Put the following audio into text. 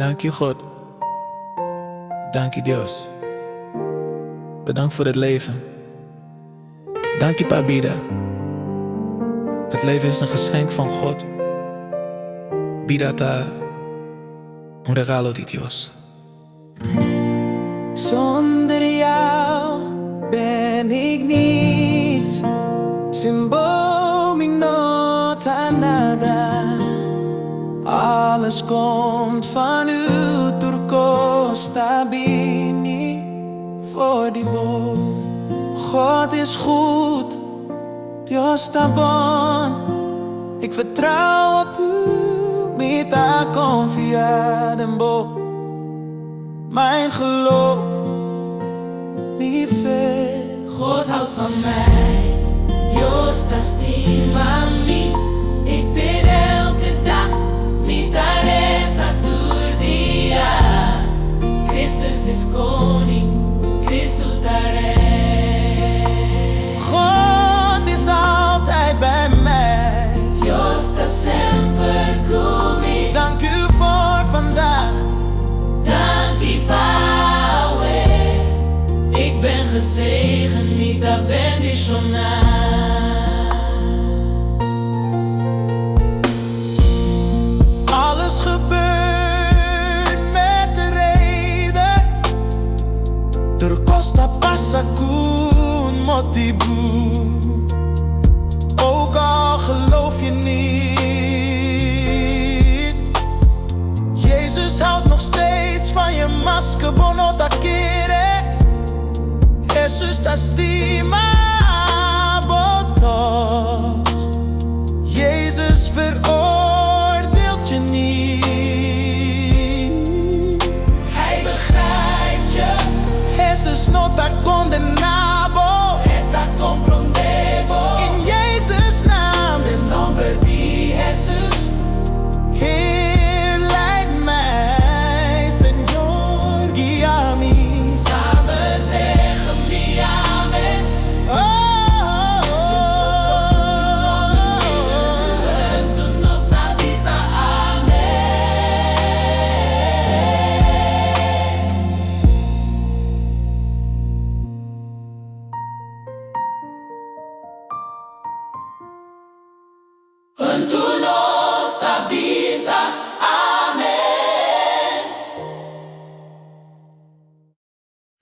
Dank je God. Dank je Dios. Bedankt voor het leven. Dank je Pabida. Het leven is een geschenk van God. Bidata un regalo di Dios. Zonder jou ben ik niets. Sin vos mi nota nada. Alles komt van u, turco stabini voor die boom. God is goed, Dios está bon. Ik vertrouw op u, mita confiar en bo. Mijn geloof, mi fe. God houdt van mij, Dios te estima mi. Ik bid elke dag, mi tareza turdia. Christus is koning, Christus tare. God is altijd bij mij. Dios está sempre conmigo. Dank u voor vandaag. Dank je, Pawe. Ik ben gezegend, mita bendicionar. Alles gebeurt met de reden. Door Costa passa con motivo. Ook al geloof je niet, Jezus houdt nog steeds van je masker. Bono ta quiere, Jesus te estima.